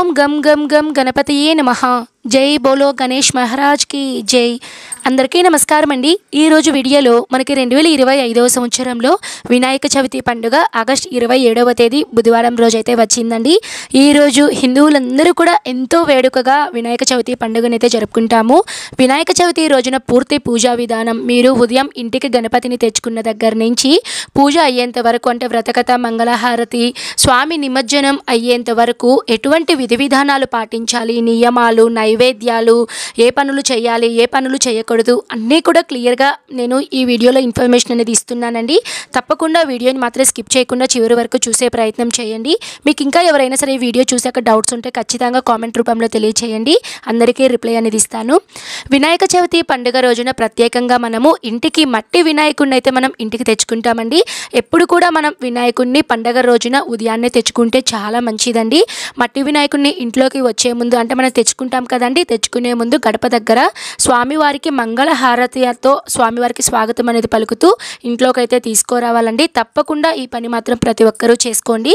ఓం గం గం గం గణపతియే నమః. జై బోలో గణేష్ మహారాజ్ కి జై. అందరికీ నమస్కారం అండి. ఈరోజు వీడియోలో మనకి 2025వ సంవత్సరంలో వినాయక చవితి పండుగ ఆగస్టు 27వ తేదీ బుధవారం రోజైతే వచ్చిందండి. ఈరోజు హిందువులందరూ కూడా ఎంతో వేడుకగా వినాయక చవితి పండుగనైతే జరుపుకుంటాము. వినాయక చవితి రోజున పూర్తి పూజా విధానం మీరు ఉదయం ఇంటికి గణపతిని తెచ్చుకున్న దగ్గర నుంచి పూజ అయ్యేంత వరకు, అంటే వ్రతకథ, మంగళహారతి, స్వామి నిమజ్జనం అయ్యేంత వరకు ఎటువంటి విధి విధానాలు పాటించాలి, నియమాలు, నైవేద్యాలు, ఏ పనులు చేయాలి, ఏ పనులు చేయకూడదు అన్నీ కూడా క్లియర్గా నేను ఈ వీడియోలో ఇన్ఫర్మేషన్ అనేది ఇస్తున్నానండి. తప్పకుండా వీడియోని మాత్రం స్కిప్ చేయకుండా చివరి వరకు చూసే ప్రయత్నం చేయండి. మీకు ఇంకా ఎవరైనా సరే ఈ వీడియో చూసాక డౌట్స్ ఉంటే ఖచ్చితంగా కామెంట్ రూపంలో తెలియచేయండి. అందరికీ రిప్లై అనేది ఇస్తాను. వినాయక చవితి పండుగ రోజున ప్రత్యేకంగా మనము ఇంటికి మట్టి వినాయకుడిని అయితే మనం ఇంటికి తెచ్చుకుంటామండి. ఎప్పుడు కూడా మనం వినాయకుడిని పండుగ రోజున ఉదయాన్నే తెచ్చుకుంటే చాలా మంచిదండి. మట్టి వినాయకుడిని ఇంట్లోకి వచ్చే ముందు, అంటే మనం తెచ్చుకుంటాం కదండి, తెచ్చుకునే ముందు గడప దగ్గర స్వామివారికి మంగళహారతితో స్వామివారికి స్వాగతం అనేది పలుకుతూ ఇంట్లోకి అయితే తీసుకురావాలండి. తప్పకుండా ఈ పని మాత్రం ప్రతి ఒక్కరూ చేసుకోండి.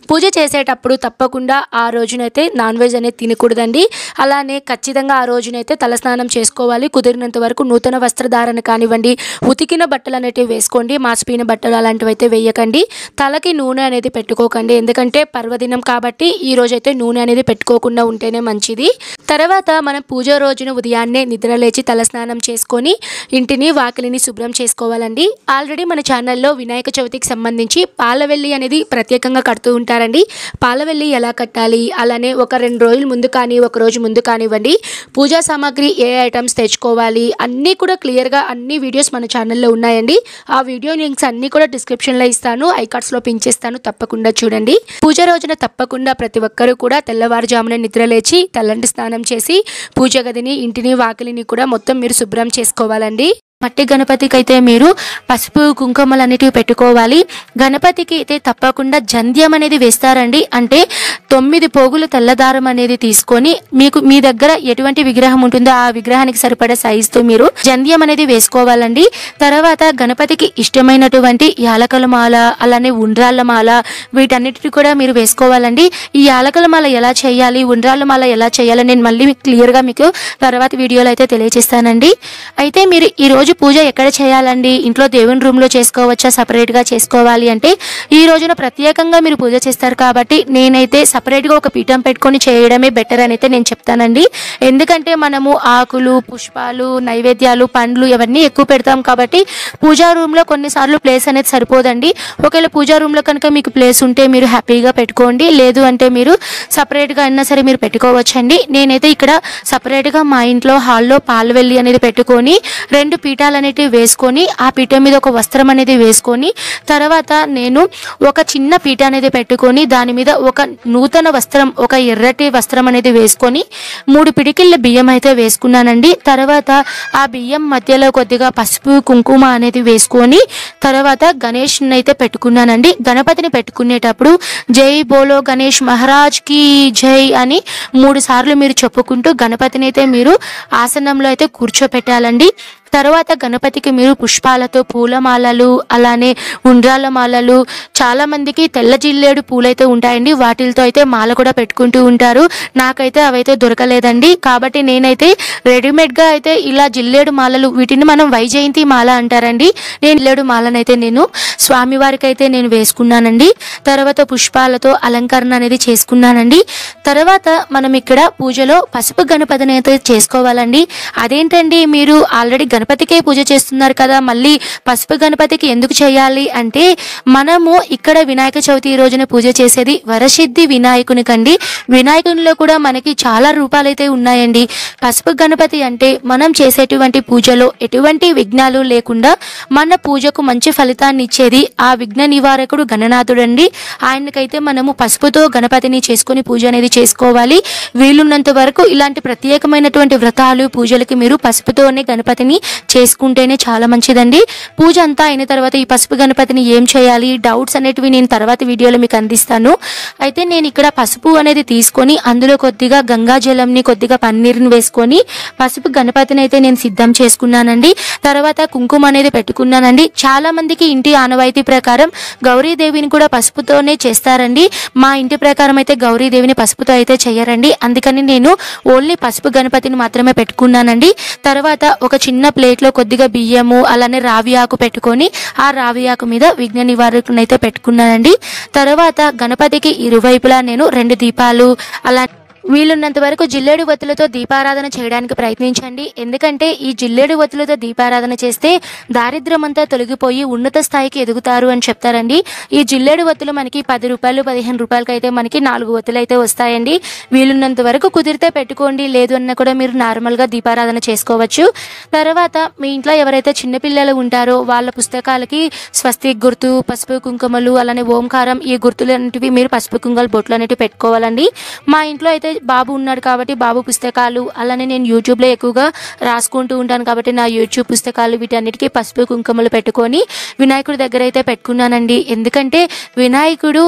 పూజ చేసేటప్పుడు తప్పకుండా ఆ రోజునైతే నాన్ వెజ్ అనేది తినకూడదండి. అలానే ఖచ్చితంగా ఆ రోజునైతే తలస్నానం చేసుకోవాలి. కుదిరినంత వరకు నూతన వస్త్రధారణ కానివ్వండి, ఉతికిన బట్టలు అనేటివి వేసుకోండి. మాసిపోయిన బట్టలు అలాంటివి అయితే వేయకండి. తలకి నూనె అనేది పెట్టుకోకండి, ఎందుకంటే పర్వదినం కాబట్టి ఈ రోజైతే నూనె అనేది పెట్టుకోకుండా ఉంటేనే మంచిది. తర్వాత మనం పూజ రోజున ఉదయాన్నే నిద్రలేచి తలస్నానం చేసుకొని ఇంటిని వాకిలిని శుభ్రం చేసుకోవాలండి. ఆల్రెడీ మన ఛానల్లో వినాయక చవితికి సంబంధించి పాలవెల్లి అనేది ప్రత్యేకంగా కడుతూ ఉంటారండి. పాలవెల్లి ఎలా కట్టాలి, అలానే ఒక 2 రోజుల ముందు కానీ ఒక రోజు ముందు కానివ్వండి పూజా సామాగ్రి ఏ ఐటమ్స్ తెచ్చుకోవాలి అన్నీ కూడా క్లియర్గా అన్ని వీడియోస్ మన ఛానల్లో ఉన్నాయండి. ఆ వీడియో లింక్స్ అన్నీ కూడా డిస్క్రిప్షన్లో ఇస్తాను, ఐకార్డ్స్లో పిన్ చేస్తాను, తప్పకుండా చూడండి. పూజ రోజున తప్పకుండా ప్రతి ఒక్కరూ కూడా తెల్లవారుజామున నిద్రలేచి తల్లంటి స్నానం చేసి పూజ గదిని, ఇంటిని, వాకిలిని కూడా మొత్తం మీరు శుభ్రం చేసుకోవాలండి. మట్టి గణపతికి అయితే మీరు పసుపు కుంకుమలు అనేటివి పెట్టుకోవాలి. గణపతికి అయితే తప్పకుండా జంధ్యం అనేది వేస్తారండి. అంటే 9 పోగులు తెల్లదారం అనేది తీసుకొని మీకు మీ దగ్గర ఎటువంటి విగ్రహం ఉంటుందో ఆ విగ్రహానికి సరిపడే సైజుతో మీరు జంధ్యం అనేది వేసుకోవాలండి. తర్వాత గణపతికి ఇష్టమైనటువంటి యాలకల మాల, అలానే ఉండ్రాళ్ళ మాల, వీటన్నిటిని కూడా మీరు వేసుకోవాలండి. ఈ యాలకల మాల ఎలా చేయాలి, ఉండ్రాళ్ళ మాల ఎలా చేయాలి నేను మళ్ళీ క్లియర్గా మీకు తర్వాత వీడియోలో అయితే తెలియజేస్తానండి. అయితే మీరు ఈరోజు పూజ ఎక్కడ చేయాలండి, ఇంట్లో దేవుని రూమ్లో చేసుకోవచ్చా, సపరేట్గా చేసుకోవాలి అంటే ఈ రోజున ప్రత్యేకంగా మీరు పూజ చేస్తారు కాబట్టి నేనైతే సపరేట్గా ఒక పీఠం పెట్టుకొని చేయడమే బెటర్ అని అయితే నేను చెప్తానండి. ఎందుకంటే మనము ఆకులు, పుష్పాలు, నైవేద్యాలు, పండ్లు ఇవన్నీ ఎక్కువ పెడతాం కాబట్టి పూజా రూమ్లో కొన్నిసార్లు ప్లేస్ అనేది సరిపోదండి. ఒకవేళ పూజా రూమ్లో కనుక మీకు ప్లేస్ ఉంటే మీరు హ్యాపీగా పెట్టుకోండి, లేదు అంటే మీరు సపరేట్గా అయినా సరే మీరు పెట్టుకోవచ్చండి. నేనైతే ఇక్కడ సపరేట్గా మా ఇంట్లో హాల్లో పాలవెల్లి అనేది పెట్టుకొని 2 పీఠాలు అనేటివి వేసుకొని ఆ పీఠం మీద ఒక వస్త్రం అనేది వేసుకొని తర్వాత నేను ఒక చిన్న పీఠ అనేది పెట్టుకొని దాని మీద ఒక నూతన వస్త్రం, ఒక ఎర్రటి వస్త్రం అనేది వేసుకొని 3 పిడికిళ్ళ బియ్యం అయితే వేసుకున్నానండి. తర్వాత ఆ బియ్యం మధ్యలో కొద్దిగా పసుపు కుంకుమ అనేది వేసుకొని తర్వాత గణేష్ని అయితే పెట్టుకున్నానండి. గణపతిని పెట్టుకునేటప్పుడు జై బోలో గణేష్ మహారాజ్ కి జై అని 3 సార్లు మీరు చెప్పుకుంటూ గణపతిని అయితే మీరు ఆసనంలో అయితే కూర్చోపెట్టాలండి. తర్వాత గణపతికి మీరు పుష్పాలతో పూలమాలలు, అలానే ఉండ్రాళ్ళ మాలలు, చాలా మందికి తెల్ల జిల్లేడు పూలైతే ఉంటాయండి, వాటితో అయితే మాల కూడా పెట్టుకుంటూ ఉంటారు. నాకైతే అవైతే దొరకలేదండి కాబట్టి నేనైతే రెడీమేడ్గా అయితే ఇలా జిల్లేడు మాలలు, వీటిని మనం వైజయంతి మాల అంటారండి, నేను జిల్లేడు మాలనైతే నేను స్వామివారికి అయితే నేను వేసుకున్నానండి. తర్వాత పుష్పాలతో అలంకరణ అనేది చేసుకున్నానండి. తర్వాత మనం ఇక్కడ పూజలో పసుపు గణపతిని అయితే చేసుకోవాలండి. అదేంటండి మీరు ఆల్రెడీ గణపతికే పూజ చేస్తున్నారు కదా, మళ్ళీ పసుపు గణపతికి ఎందుకు చేయాలి అంటే మనము ఇక్కడ వినాయక చవితి రోజున పూజ చేసేది వరసిద్ధి వినాయకునికండి. వినాయకునిలో కూడా మనకి చాలా రూపాలైతే ఉన్నాయండి. పసుపు గణపతి అంటే మనం చేసేటువంటి పూజలో ఎటువంటి విఘ్నాలు లేకుండా మన పూజకు మంచి ఫలితాన్ని ఇచ్చేది ఆ విఘ్న నివారకుడు గణనాథుడండి. ఆయనకైతే మనము పసుపుతో గణపతిని చేసుకుని పూజ అనేది చేసుకోవాలి. వీలున్నంత వరకు ఇలాంటి ప్రత్యేకమైనటువంటి వ్రతాలు, పూజలకి మీరు పసుపుతోనే గణపతిని చేసుకుంటేనే చాలా మంచిదండి. పూజ అంతా అయిన తర్వాత ఈ పసుపు గణపతిని ఏం చేయాలి, డౌట్స్ అనేటివి నేను తర్వాత వీడియోలో మీకు అందిస్తాను. అయితే నేను ఇక్కడ పసుపు అనేది తీసుకొని అందులో కొద్దిగా గంగా జలంని, కొద్దిగా పన్నీరుని వేసుకొని పసుపు గణపతిని అయితే నేను సిద్ధం చేసుకున్నానండి. తర్వాత కుంకుమ అనేది పెట్టుకున్నానండి. చాలా మందికి ఇంటి ఆనవాయితీ ప్రకారం గౌరీదేవిని కూడా పసుపుతోనే చేస్తారండి. మా ఇంటి ప్రకారం అయితే గౌరీదేవిని పసుపు పసుపుతో అయితే చేయరండి. అందుకని నేను ఓన్లీ పసుపు గణపతిని మాత్రమే పెట్టుకున్నానండి. తర్వాత ఒక చిన్న ప్లేట్లో కొద్దిగా బియ్యము అలానే రావి ఆకు పెట్టుకొని ఆ రావి ఆకు మీద విఘ్న నివారకుని అయితే పెట్టుకున్నానండి. తర్వాత గణపతికి ఇరువైపులా నేను 2 దీపాలు అలా వీలున్నంత వరకు జిల్లేడు ఒత్తులతో దీపారాధన చేయడానికి ప్రయత్నించండి. ఎందుకంటే ఈ జిల్లేడు ఒత్తులతో దీపారాధన చేస్తే దారిద్ర్యం అంతా తొలగిపోయి ఉన్నత స్థాయికి ఎదుగుతారు అని చెప్తారండి. ఈ జిల్లేడు ఒత్తులు మనకి 10 రూపాయలు 15 రూపాయలకి అయితే మనకి 4 ఒత్తులు అయితే వస్తాయండి. వీలున్నంత వరకు కుదిరితే పెట్టుకోండి, లేదు అన్న కూడా మీరు నార్మల్గా దీపారాధన చేసుకోవచ్చు. తర్వాత మీ ఇంట్లో ఎవరైతే చిన్నపిల్లలు ఉంటారో వాళ్ళ పుస్తకాలకి స్వస్తిక్ గుర్తు, పసుపు కుంకుమలు అలానే ఓంకారం ఈ గుర్తులు అనేటివి మీరు పసుపు కుంకుమలు బొట్లు అనేటివి పెట్టుకోవాలండి. మా ఇంట్లో అయితే బాబు ఉన్నాడు కాబట్టి బాబు పుస్తకాలు అలానే నేను యూట్యూబ్లో ఎక్కువగా రాసుకుంటూ ఉంటాను కాబట్టి నా యూట్యూబ్ పుస్తకాలు వీటన్నిటికీ పసుపు కుంకుమలు పెట్టుకొని వినాయకుడి దగ్గర అయితే పెట్టుకున్నానండి. ఎందుకంటే వినాయకుడు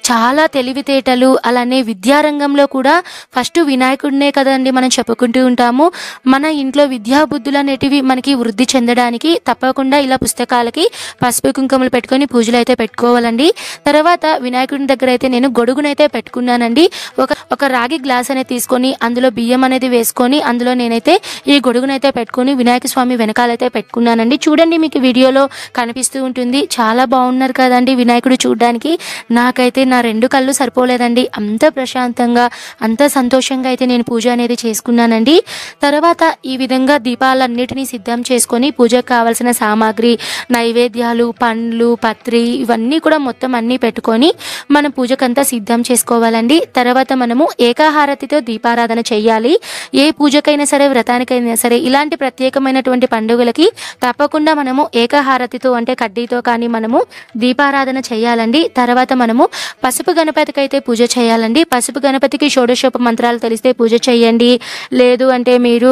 చాలా తెలివితేటలు అలానే విద్యారంగంలో కూడా ఫస్ట్ వినాయకుడినే కదండి మనం చెప్పుకుంటూ ఉంటాము. మన ఇంట్లో విద్యాబుద్ధులు అనేటివి మనకి వృద్ధి చెందడానికి తప్పకుండా ఇలా పుస్తకాలకి పసుపు కుంకుమలు పెట్టుకొని పూజలు అయితే పెట్టుకోవాలండి. తర్వాత వినాయకుడి దగ్గర అయితే నేను గొడుగునైతే పెట్టుకున్నానండి. ఒక రాగి గ్లాస్ అనేది తీసుకొని అందులో బియ్యం అనేది వేసుకొని అందులో నేనైతే ఈ గొడుగునైతే పెట్టుకొని వినాయక స్వామి వెనకాలైతే పెట్టుకున్నానండి. చూడండి, మీకు వీడియోలో కనిపిస్తూ ఉంటుంది. చాలా బాగున్నారు కదండి వినాయకుడు చూడడానికి. నాకైతే నా 2 కళ్ళు సరిపోలేదండి. అంత ప్రశాంతంగా అంత సంతోషంగా అయితే నేను పూజ అనేది చేసుకున్నానండి. తర్వాత ఈ విధంగా దీపాలన్నిటినీ సిద్ధం చేసుకొని పూజకు కావాల్సిన సామాగ్రి, నైవేద్యాలు, పండ్లు, పత్రి ఇవన్నీ కూడా మొత్తం అన్నీ పెట్టుకొని మనం పూజకంతా సిద్ధం చేసుకోవాలండి. తర్వాత మనము ఏకాహారతితో దీపారాధన చేయాలి. ఏ పూజకైనా సరే వ్రతానికైనా సరే ఇలాంటి ప్రత్యేకమైనటువంటి పండుగలకి తప్పకుండా మనము ఏకాహారతితో అంటే కడ్డీతో కానీ మనము దీపారాధన చేయాలండి. తర్వాత మనము పసుపు గణపతికి అయితే పూజ చేయాలండి. పసుపు గణపతికి షోడశోప మంత్రాలు తెలిస్తే పూజ చేయండి. లేదు అంటే మీరు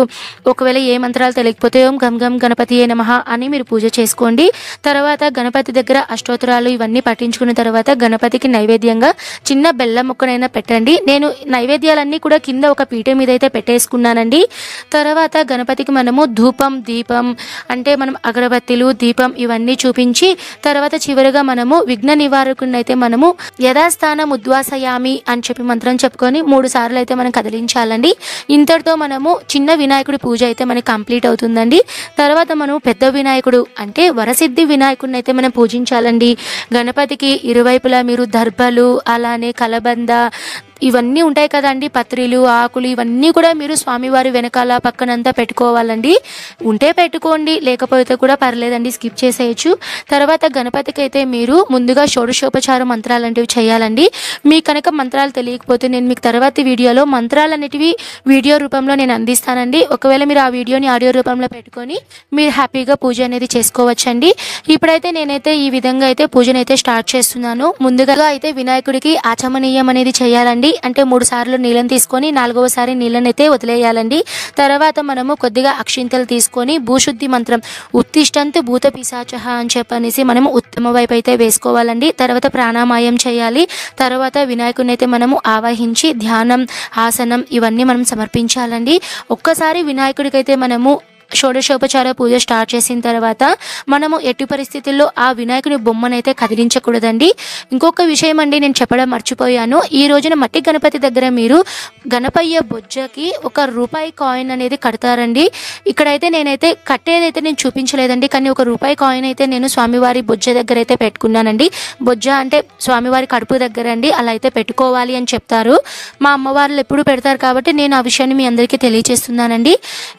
ఒకవేళ ఏ మంత్రాలు తెలియకపోతే ఓం గం గం గణపతియే నమః అని మీరు పూజ చేసుకోండి. తర్వాత గణపతి దగ్గర అష్టోత్తరాలు ఇవన్నీ పఠించుకున్న తర్వాత గణపతికి నైవేద్యంగా చిన్న బెల్లం ముక్కనైనా పెట్టండి. నేను నైవేద్యాలన్నీ కూడా కింద ఒక పీట మీద అయితే పెట్టేసుకున్నానండి. తర్వాత గణపతికి మనము ధూపం, దీపం అంటే మనం అగరబత్తిలు, దీపం ఇవన్నీ చూపించి తర్వాత చివరిగా మనము విఘ్న నివారకుడిని అయితే మనము యథాస్థానం ఉద్వాసయామి అని చెప్పి మంత్రం చెప్పుకొని 3 సార్లు అయితే మనం కదిలించాలండి. ఇంతటితో మనము చిన్న వినాయకుడి పూజ అయితే మనకి కంప్లీట్ అవుతుందండి. తర్వాత మనం పెద్ద వినాయకుడు అంటే వరసిద్ధి వినాయకుడిని అయితే మనం పూజించాలండి. గణపతికి ఇరువైపులా మీరు దర్భలు అలానే కలబంద ఇవన్నీ ఉంటాయి కదండి, పత్రిలు, ఆకులు ఇవన్నీ కూడా మీరు స్వామివారి వెనకాల పక్కనంతా పెట్టుకోవాలండి. ఉంటే పెట్టుకోండి, లేకపోతే కూడా పర్లేదండి, స్కిప్ చేసేయచ్చు. తర్వాత గణపతికి అయితే మీరు ముందుగా షోడశోపచార మంత్రాలు అనేవి చేయాలండి. మీ కనుక మంత్రాలు తెలియకపోతే నేను మీకు తర్వాతి వీడియోలో మంత్రాలు అనేటివి వీడియో రూపంలో నేను అందిస్తానండి. ఒకవేళ మీరు ఆ వీడియోని ఆడియో రూపంలో పెట్టుకొని మీరు హ్యాపీగా పూజ అనేది చేసుకోవచ్చండి. ఇప్పుడైతే నేనైతే ఈ విధంగా అయితే పూజనైతే స్టార్ట్ చేస్తున్నాను. ముందుగా అయితే వినాయకుడికి ఆచమనీయం అనేది చేయాలండి. అంటే 3 సార్లు నీళ్ళని తీసుకొని 4వ సారి నీళ్ళని అయితే వదిలేయాలండి. తర్వాత మనము కొద్దిగా అక్షింతలు తీసుకొని భూశుద్ధి మంత్రం ఉత్తిష్టంతు భూత పిశాచః అని చెప్పనేసి మనము ఉత్తమ వైపు అయితే వేసుకోవాలండి. తర్వాత ప్రాణాయామం చేయాలి. తర్వాత వినాయకుడిని అయితే మనము ఆవాహించి ధ్యానం, ఆసనం ఇవన్నీ మనం సమర్పించాలండి. ఒక్కసారి వినాయకుడికి అయితే మనము షోడశోపచార పూజ స్టార్ట్ చేసిన తర్వాత మనము ఎట్టి పరిస్థితుల్లో ఆ వినాయకుని బొమ్మనైతే కదిలించకూడదండి. ఇంకొక విషయం అండి, నేను చెప్పడం మర్చిపోయాను. ఈ రోజున మట్టి గణపతి దగ్గర మీరు గణపయ్య బొజ్జకి ₹1 కాయిన్ అనేది కడతారండి. ఇక్కడైతే నేనైతే కట్టేదైతే నేను చూపించలేదండి, కానీ ₹1 కాయిన్ అయితే నేను స్వామివారి బొజ్జ దగ్గర అయితే పెట్టుకున్నానండి. బొజ్జ అంటే స్వామివారి కడుపు దగ్గర అండి, అలా అయితే పెట్టుకోవాలి అని చెప్తారు. మా అమ్మవార్లు ఎప్పుడు పెడతారు కాబట్టి నేను ఆ విషయాన్ని మీ అందరికీ తెలియజేస్తున్నానండి.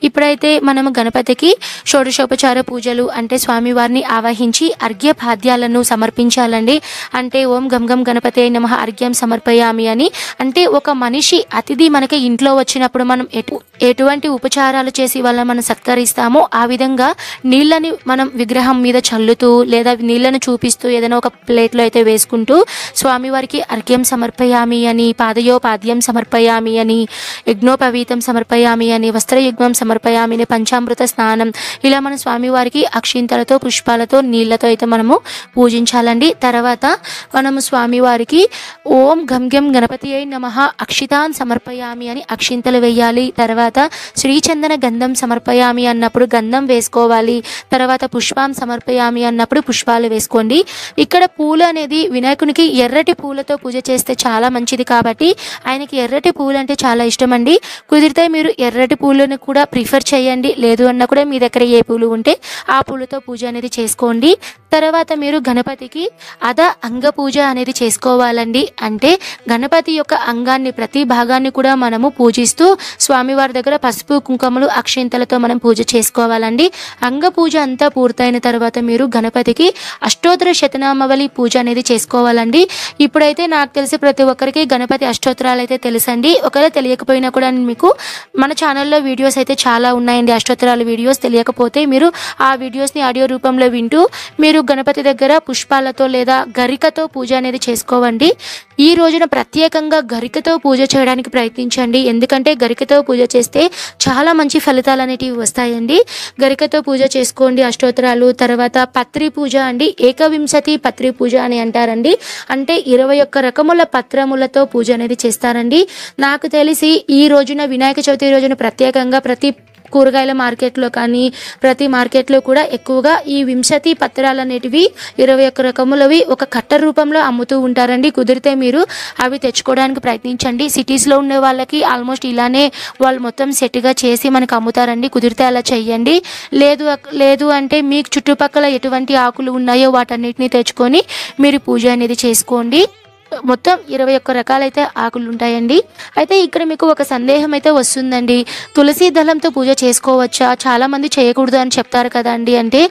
ఇప్పుడైతే మనము గణపతికి షోడశోపచార పూజలు అంటే స్వామివారిని ఆవాహించి అర్ఘ్యపాద్యాలను సమర్పించాలండి. అంటే ఓం గం గం గణపతే నమః అర్ఘ్యం సమర్పయామి అని. అంటే ఒక మనిషి అతిథి మనకి ఇంట్లో వచ్చినప్పుడు మనం ఎటువంటి ఉపచారాలు చేసి వాళ్ళని మనం సత్కరిస్తామో ఆ విధంగా నీళ్ళని మనం విగ్రహం మీద చల్లుతూ లేదా నీళ్ళను చూపిస్తూ ఏదైనా ఒక ప్లేట్లో అయితే వేసుకుంటూ స్వామివారికి అర్ఘ్యం సమర్పయామి అని, పాదయోపాద్యం సమర్పయామి అని, యజ్ఞోపవీతం సమర్పయామి అని, వస్త్రయుగ్మం సమర్పయామి అని, పంచామృతం పంచామృత స్నానం, ఇలా మన స్వామివారికి అక్షింతలతో పుష్పాలతో నీళ్ళతో అయితే మనము పూజించాలండి. తర్వాత మనము స్వామివారికి ఓం గం గం గణపతి అయి నమః అక్షితాన్ సమర్పయామి అని అక్షింతలు వేయాలి. తర్వాత శ్రీచందన గంధం సమర్పయామి అన్నప్పుడు గంధం వేసుకోవాలి. తర్వాత పుష్పం సమర్పయామి అన్నప్పుడు పుష్పాలు వేసుకోండి. ఇక్కడ పూలు అనేది వినాయకునికి ఎర్రటి పూలతో పూజ చేస్తే చాలా మంచిది కాబట్టి ఆయనకి ఎర్రటి పూలు అంటే చాలా ఇష్టం అండి. కుదిరితే మీరు ఎర్రటి పూలను కూడా ప్రిఫర్ చేయండి. లేదు అన్నా కూడా మీ దగ్గర ఏ పూలు ఉంటే ఆ పూలతో పూజ అనేది చేసుకోండి. తర్వాత మీరు గణపతికి అంగ పూజ అనేది చేసుకోవాలండి. అంటే గణపతి యొక్క అంగాన్ని ప్రతి భాగాన్ని కూడా మనము పూజిస్తూ స్వామివారి దగ్గర పసుపు కుంకుమలు అక్షింతలతో మనం పూజ చేసుకోవాలండి. అంగ పూజ అంతా పూర్తయిన తర్వాత మీరు గణపతికి అష్టోత్తర శతనామావళి పూజ అనేది చేసుకోవాలండి. ఇప్పుడైతే నాకు తెలిసి ప్రతి ఒక్కరికి గణపతి అష్టోత్తరాలు అయితే తెలుసండి. ఒకవేళ తెలియకపోయినా కూడా మీకు మన ఛానల్లో వీడియోస్ అయితే చాలా ఉన్నాయండి. అష్టోత్తరాల వీడియోస్ తెలియకపోతే మీరు ఆ వీడియోస్ని ఆడియో రూపంలో వింటూ మీరు గణపతి దగ్గర పుష్పాలతో లేదా గరికతో పూజ అనేది చేసుకోవండి. ఈ రోజున ప్రత్యేకంగా గరికతో పూజ చేయడానికి ప్రయత్నించండి. ఎందుకంటే గరికతో పూజ చేస్తే చాలా మంచి ఫలితాలు అనేటివి వస్తాయండి. గరికతో పూజ చేసుకోండి అష్టోత్తరాలు. తర్వాత పత్రి పూజ అండి, ఏకవింశతి పత్రి పూజ అని అంటారండి. అంటే 21 రకముల పత్రములతో పూజ అనేది చేస్తారండి. నాకు తెలిసి ఈ రోజున వినాయక చవితి రోజున ప్రత్యేకంగా ప్రతి కూరగాయల మార్కెట్లో కానీ ప్రతి మార్కెట్లో కూడా ఎక్కువగా ఈ వింశతి పత్రాలు అనేటివి 21 రకములవి ఒక కట్ట రూపంలో అమ్ముతూ ఉంటారండి. కుదిరితే మీరు అవి తెచ్చుకోవడానికి ప్రయత్నించండి. సిటీస్లో ఉండే వాళ్ళకి ఆల్మోస్ట్ ఇలానే వాళ్ళు మొత్తం సెట్గా చేసి మనకు అమ్ముతారండి. కుదిరితే అలా చెయ్యండి. లేదు అంటే మీకు చుట్టుపక్కల ఎటువంటి ఆకులు ఉన్నాయో వాటన్నిటిని తెచ్చుకొని మీరు పూజ అనేది చేసుకోండి. మొత్తం 21 రకాలైతే ఆకులు ఉంటాయండి. అయితే ఇక్కడ మీకు ఒక సందేహం అయితే వస్తుందండి, తులసి దళంతో పూజ చేసుకోవచ్చా, చాలా మంది చేయకూడదు అని చెప్తారు కదండి. అంటే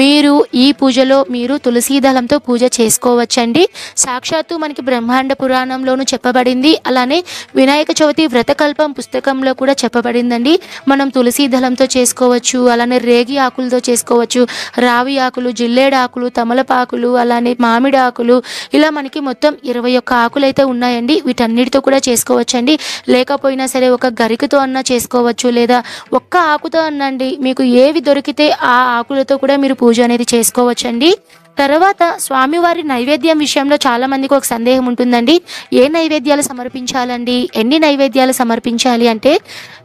మీరు ఈ పూజలో మీరు తులసి దళంతో పూజ చేసుకోవచ్చండి. సాక్షాత్తు మనకి బ్రహ్మాండ పురాణంలోనూ చెప్పబడింది. అలానే వినాయక చవితి వ్రతకల్పం పుస్తకంలో కూడా చెప్పబడిందండి. మనం తులసి దళంతో చేసుకోవచ్చు, అలానే రేగి ఆకులతో చేసుకోవచ్చు, రావి ఆకులు, జిల్లేడు ఆకులు, తమలపాకులు, అలానే మామిడి ఆకులు, ఇలా మనకి మొత్తం 21 ఆకులు అయితే ఉన్నాయండి. వీటన్నిటితో కూడా చేసుకోవచ్చండి. లేకపోయినా సరే ఒక గరికతో అన్నా చేసుకోవచ్చు, లేదా ఒక్క ఆకుతో అన్నండి. మీకు ఏవి దొరికితే ఆ ఆకులతో కూడా మీరు పూజ అనేది చేసుకోవచ్చండి. తర్వాత స్వామివారి నైవేద్యం విషయంలో చాలా మందికి ఒక సందేహం ఉంటుందండి. ఏ నైవేద్యాలు సమర్పించాలండి, ఎన్ని నైవేద్యాలు సమర్పించాలి అంటే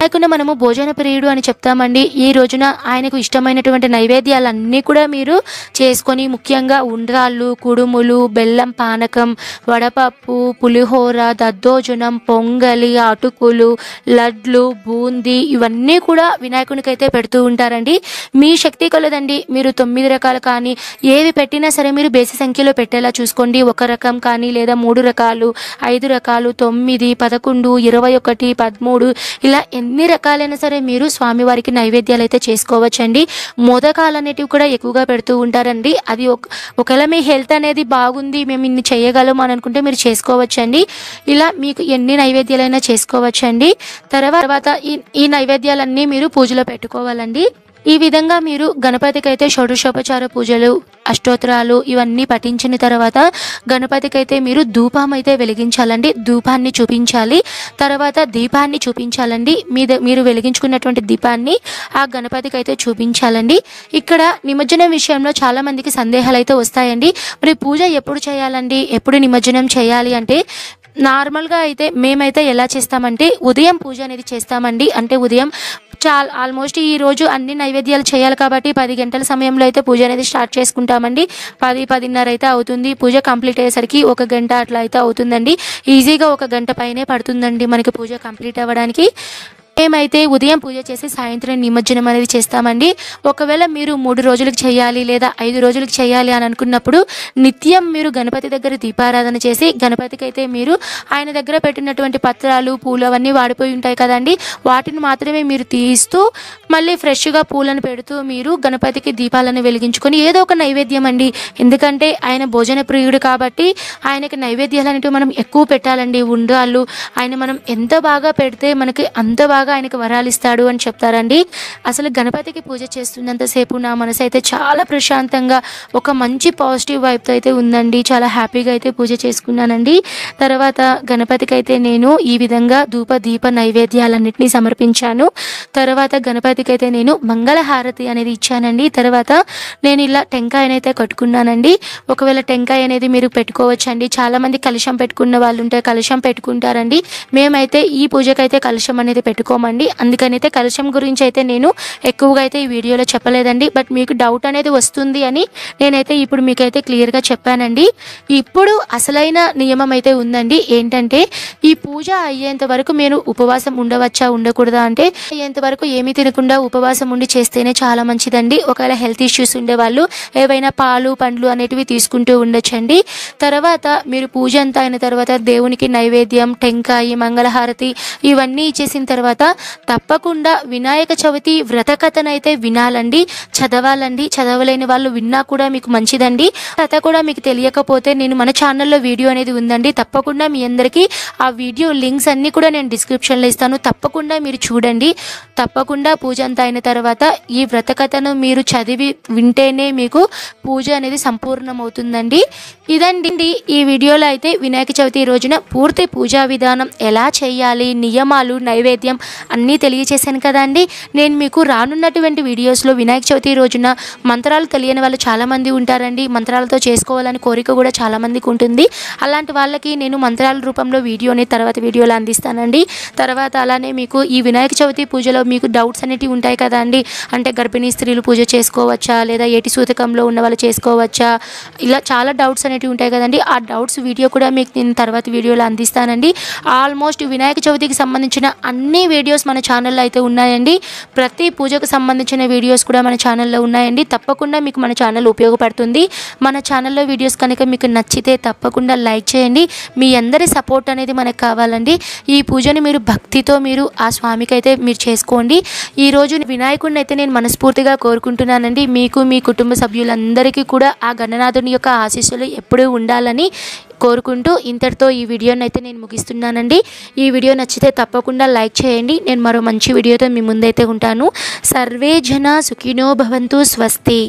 లేకుండా మనము భోజన ప్రియుడు అని చెప్తామండి. ఈ రోజున ఆయనకు ఇష్టమైనటువంటి నైవేద్యాలన్నీ కూడా మీరు చేసుకొని, ముఖ్యంగా ఉండ్రాళ్ళు, కుడుములు, బెల్లం పానకం, వడపప్పు, పులిహోర, దద్దోజనం, పొంగలి, అటుకులు, లడ్లు, బూందీ ఇవన్నీ కూడా వినాయకునికి అయితే పెడుతూ ఉంటారండి. మీ శక్తి కొలదండి. మీరు 9 రకాలు కానీ ఏవి పెట్టినా సరే మీరు బేసి సంఖ్యలో పెట్టేలా చూసుకోండి. 1 రకం కానీ లేదా 3 రకాలు, 5 రకాలు, 9, 11, 21, 13 ఇలా ఎన్ని రకాలైనా సరే మీరు స్వామివారికి నైవేద్యాలు అయితే చేసుకోవచ్చండి. మోదకాలు అనేటివి కూడా ఎక్కువగా పెడుతూ ఉంటారండి. అది ఒకవేళ మీ హెల్త్ అనేది బాగుంది, మేము ఇన్ని చేయగలం అని అనుకుంటే మీరు చేసుకోవచ్చండి. ఇలా మీకు ఎన్ని నైవేద్యాలైనా చేసుకోవచ్చండి. తర్వాత ఈ నైవేద్యాలన్నీ మీరు పూజలో పెట్టుకోవాలండి. ఈ విధంగా మీరు గణపతికి అయితే షోడశోపచార పూజలు, అష్టోత్తరాలు ఇవన్నీ పఠించిన తర్వాత గణపతికి అయితే మీరు ధూపం అయితే వెలిగించాలండి. ధూపాన్ని చూపించాలి. తర్వాత దీపాన్ని చూపించాలండి. మీరు వెలిగించుకున్నటువంటి దీపాన్ని ఆ గణపతికి అయితే చూపించాలండి. ఇక్కడ నిమజ్జనం విషయంలో చాలా మందికి సందేహాలు అయితే వస్తాయండి. మరి పూజ ఎప్పుడు చేయాలండి, ఎప్పుడు నిమజ్జనం చేయాలి అంటే నార్మల్గా అయితే మేమైతే ఎలా చేస్తామంటే ఉదయం పూజ అనేది చేస్తామండి. అంటే ఉదయం ఆల్మోస్ట్ ఈ రోజు అన్ని నైవేద్యాలు చేయాలి కాబట్టి 10 గంటల సమయంలో అయితే పూజ అనేది స్టార్ట్ చేసుకుంటామండి. 10-10:30 అయితే అవుతుంది. పూజ కంప్లీట్ అయ్యేసరికి 1 గంట అట్లా అయితే అవుతుందండి. ఈజీగా 1 గంట పైనే పడుతుందండి మనకి పూజ కంప్లీట్ అవ్వడానికి. మేమైతే ఉదయం పూజ చేసి సాయంత్రం నిమజ్జనం అనేది చేస్తామండి. ఒకవేళ మీరు 3 రోజులకు చేయాలి లేదా 5 రోజులకు చేయాలి అని అనుకున్నప్పుడు నిత్యం మీరు గణపతి దగ్గర దీపారాధన చేసి గణపతికి అయితే మీరు ఆయన దగ్గర పెట్టినటువంటి పత్రాలు, పూలు అవన్నీ వాడిపోయి ఉంటాయి కదండి, వాటిని మాత్రమే మీరు తీస్తూ మళ్ళీ ఫ్రెష్గా పూలను పెడుతూ మీరు గణపతికి దీపాలను వెలిగించుకొని ఏదో ఒక నైవేద్యం అండి. ఎందుకంటే ఆయన భోజన ప్రియుడు కాబట్టి ఆయనకి నైవేద్యాలు అనేవి మనం ఎక్కువ పెట్టాలండి. ఉండ్రాళ్ళు ఆయన మనం ఎంత బాగా పెడితే మనకి అంత బాగా తప్పగా ఆయనకు వరాలు ఇస్తాడు అని చెప్తారండి. అసలు గణపతికి పూజ చేస్తున్నంతసేపు నా మనసు అయితే చాలా ప్రశాంతంగా ఒక మంచి పాజిటివ్ వైబ్తో అయితే ఉందండి. చాలా హ్యాపీగా అయితే పూజ చేసుకున్నానండి. తర్వాత గణపతికి అయితే నేను ఈ విధంగా ధూప దీప నైవేద్యాలన్నింటినీ సమర్పించాను. తర్వాత గణపతికి అయితే నేను మంగళహారతి అనేది ఇచ్చానండి. తర్వాత నేను ఇలా టెంకాయనైతే కట్టుకున్నానండి. ఒకవేళ టెంకాయ అనేది మీరు పెట్టుకోవచ్చండి. చాలామంది కలశం పెట్టుకున్న వాళ్ళు ఉంటే కలశం పెట్టుకుంటారండి. మేమైతే ఈ పూజకైతే కలశం అనేది పెట్టుకోమండి. అందుకనైతే కలశం గురించి అయితే నేను ఎక్కువగా అయితే ఈ వీడియోలో చెప్పలేదండి. బట్ మీకు డౌట్ అనేది వస్తుంది అని నేనైతే ఇప్పుడు మీకైతే క్లియర్గా చెప్పానండి. ఇప్పుడు అసలైన నియమం అయితే ఉందండి. ఏంటంటే ఈ పూజ అయ్యేంత వరకు మీరు ఉపవాసం ఉండవచ్చా ఉండకూడదా అంటే అయ్యేంత వరకు ఏమీ తినకుండా ఉపవాసం ఉండి చేస్తేనే చాలా మంచిదండి. ఒకవేళ హెల్త్ ఇష్యూస్ ఉండేవాళ్ళు ఏవైనా పాలు పండ్లు అనేటివి తీసుకుంటూ ఉండొచ్చండి. తర్వాత మీరు పూజ అంతా అయిన తర్వాత దేవునికి నైవేద్యం టెంకాయ మంగళహారతి ఇవన్నీ ఇచ్చేసిన తర్వాత తప్పకుండా వినాయక చవితి వ్రత కథనైతే వినాలండి, చదవాలండి. చదవలేని వాళ్ళు విన్నా కూడా మీకు మంచిదండి. కథ కూడా మీకు తెలియకపోతే నేను మన ఛానల్లో వీడియో అనేది ఉందండి. తప్పకుండా మీ అందరికీ ఆ వీడియో లింక్స్ అన్నీ కూడా నేను డిస్క్రిప్షన్లో ఇస్తాను. తప్పకుండా మీరు చూడండి. తప్పకుండా పూజ అంతా అయిన తర్వాత ఈ వ్రత కథను మీరు చదివి వింటేనే మీకు పూజ అనేది సంపూర్ణమవుతుందండి. ఇదండి ఈ వీడియోలో అయితే వినాయక చవితి రోజున పూర్తి పూజా విధానం ఎలా చేయాలి, నియమాలు, నైవేద్యం అన్నీ తెలియచేశాను కదండి. నేను మీకు రానున్నటువంటి వీడియోస్లో వినాయక చవితి రోజున మంత్రాలు తెలియని వాళ్ళు చాలామంది ఉంటారండి. మంత్రాలతో చేసుకోవాలని కోరిక కూడా చాలామందికి ఉంటుంది. అలాంటి వాళ్ళకి నేను మంత్రాల రూపంలో వీడియోని తర్వాత వీడియోలో అందిస్తానండి. తర్వాత అలానే మీకు ఈ వినాయక చవితి పూజలో మీకు డౌట్స్ అనేటివి ఉంటాయి కదా అండి. అంటే గర్భిణీ స్త్రీలు పూజ చేసుకోవచ్చా, లేదా ఏటి సూతకంలో ఉన్న వాళ్ళు చేసుకోవచ్చా, ఇలా చాలా డౌట్స్ అనేటివి ఉంటాయి కదండి. ఆ డౌట్స్ వీడియో కూడా మీకు నేను తర్వాత వీడియోలో అందిస్తానండి. ఆల్మోస్ట్ వినాయక చవితికి సంబంధించిన అన్ని వీడియోస్ మన ఛానల్లో అయితే ఉన్నాయండి. ప్రతి పూజకు సంబంధించిన వీడియోస్ కూడా మన ఛానల్లో ఉన్నాయండి. తప్పకుండా మీకు మన ఛానల్ ఉపయోగపడుతుంది. మన ఛానల్లో వీడియోస్ కనుక మీకు నచ్చితే తప్పకుండా లైక్ చేయండి. మీ అందరి సపోర్ట్ అనేది మనకు కావాలండి. ఈ పూజని మీరు భక్తితో మీరు ఆ స్వామికి అయితే మీరు చేసుకోండి. ఈరోజు వినాయకుడిని అయితే నేను మనస్ఫూర్తిగా కోరుకుంటున్నానండి. మీకు మీ కుటుంబ సభ్యులందరికీ కూడా ఆ గణనాథుని యొక్క ఆశీస్సులు ఎప్పుడూ ఉండాలని కోరుకుంటూ ఇంతటితో ఈ వీడియోని అయితే నేను ముగిస్తున్నానండి. ఈ వీడియో నచ్చితే తప్పకుండా లైక్ చేయండి. నేను మరో మంచి వీడియోతో మీ ముందైతే ఉంటాను. సర్వే జన సుఖినో భవంతు. స్వస్తి.